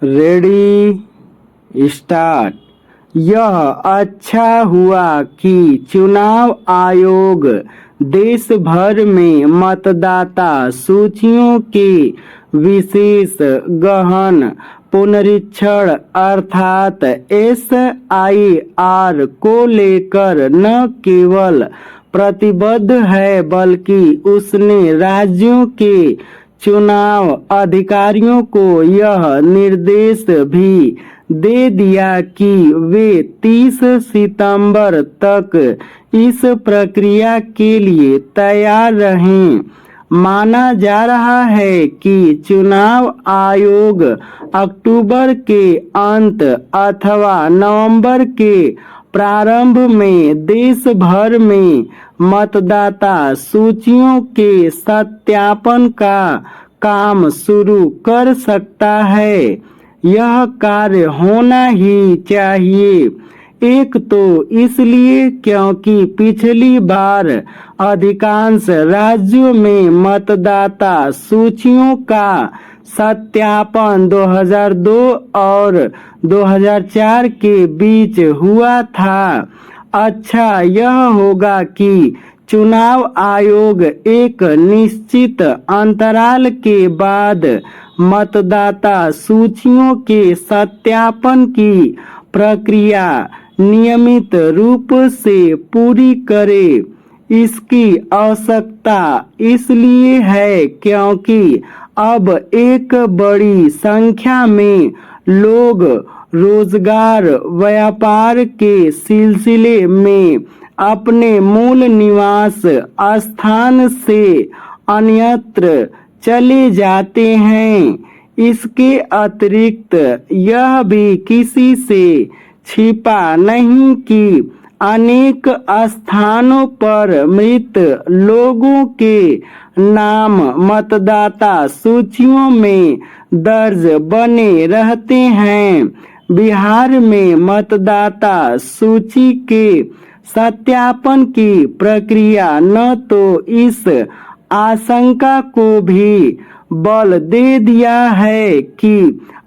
Ready start. यह अच्छा हुआ कि चुनाव आयोग देश भर में मतदाता सूचियों के विशेष गहन पुनरीक्षण अर्थात SIR को लेकर न केवल प्रतिबद्ध है बल्कि उसने राज्यों के चुनाव अधिकारियों को यह निर्देश भी दे दिया कि वे 30 सितंबर तक इस प्रक्रिया के लिए तैयार रहें। माना जा रहा है कि चुनाव आयोग अक्टूबर के अंत अथवा नवंबर के प्रारंभ में देश भर में मतदाता सूचियों के सत्यापन का काम शुरू कर सकता है। यह कार्य होना ही चाहिए। एक तो इसलिए क्योंकि पिछली बार अधिकांश राज्यों में मतदाता सूचियों का सत्यापन 2002 और 2004 के बीच हुआ था। अच्छा यह होगा कि चुनाव आयोग एक निश्चित अंतराल के बाद मतदाता सूचियों के सत्यापन की प्रक्रिया नियमित रूप से पूरी करे। इसकी आवश्यकता इसलिए है क्योंकि अब एक बड़ी संख्या में लोग रोजगार व्यापार के सिलसिले में अपने मूल निवास स्थान से अन्यत्र चले जाते हैं। इसके अतिरिक्त यह भी किसी से छिपा नहीं कि अनेक स्थानों पर मृत लोगों के नाम मतदाता सूचियों में दर्ज बने रहते हैं। बिहार में मतदाता सूची के सत्यापन की प्रक्रिया न तो इस आशंका को भी बल दे दिया है कि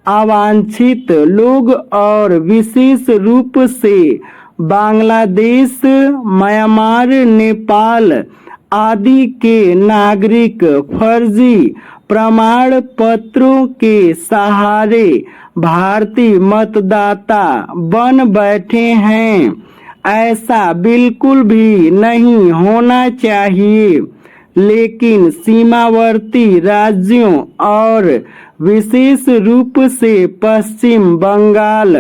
अवांछित लोग और विशेष रूप से बांग्लादेश, म्यांमार, नेपाल आदि के नागरिक फर्जी प्रमाण पत्रों के सहारे भारतीय मतदाता बन बैठे हैं। ऐसा बिल्कुल भी नहीं होना चाहिए। लेकिन सीमावर्ती राज्यों और विशेष रूप से पश्चिम बंगाल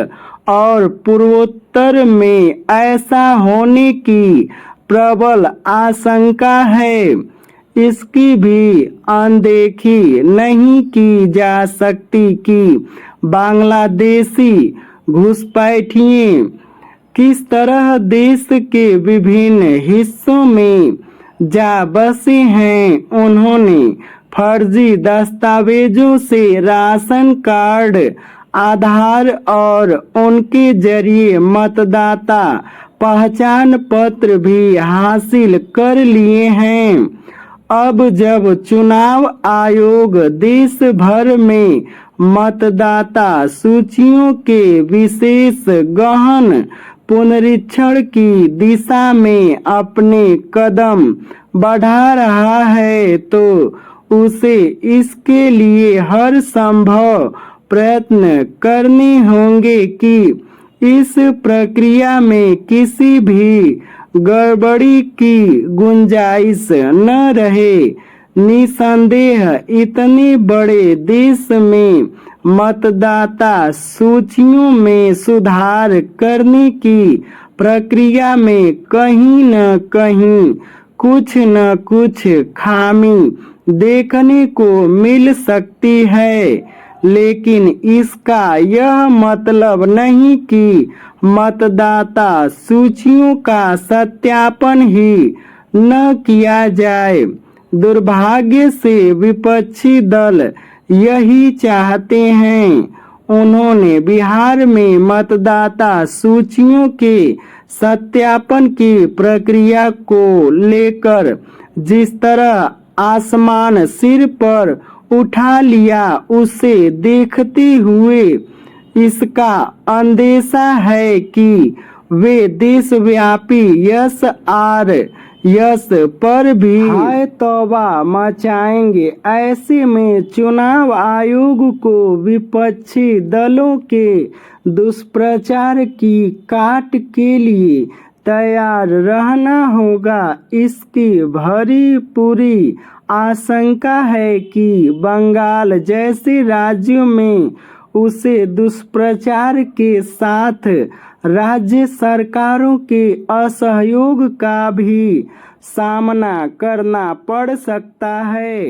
और पूर्वोत्तर में ऐसा होने की प्रबल आशंका है। इसकी भी अनदेखी नहीं की जा सकती कि बांग्लादेशी घुसपैठिए किस तरह देश के विभिन्न हिस्सों में जा बसे हैं। उन्होंने फर्जी दस्तावेजों से राशन कार्ड, आधार और उनके जरिए मतदाता पहचान पत्र भी हासिल कर लिए हैं। अब जब चुनाव आयोग देश भर में मतदाता सूचियों के विशेष गहन पुनरीक्षण की दिशा में अपने कदम बढ़ा रहा है तो उसे इसके लिए हर संभव प्रयत्न करने होंगे कि इस प्रक्रिया में किसी भी गड़बड़ी की गुंजाइश न रहे। निसंदेह इतने बड़े देश में मतदाता सूचियों में सुधार करने की प्रक्रिया में कहीं न कहीं न कुछ खामी देखने को मिल सकती है। लेकिन इसका यह मतलब नहीं कि मतदाता सूचियों का सत्यापन ही न किया जाए। दुर्भाग्य से विपक्षी दल यही चाहते हैं। उन्होंने बिहार में मतदाता सूचियों के सत्यापन की प्रक्रिया को लेकर जिस तरह आसमान सिर पर उठा लिया। उसे देखते हुए इसका अंदेशा है कि वे देशव्यापी यश पर भी हाय तौबा मचाएंगे। ऐसे में चुनाव आयोग को विपक्षी दलों के दुष्प्रचार की काट के लिए तैयार रहना होगा। इसकी भरी पूरी आशंका है कि बंगाल जैसे राज्यों में उसे दुष्प्रचार के साथ राज्य सरकारों के असहयोग का भी सामना करना पड़ सकता है।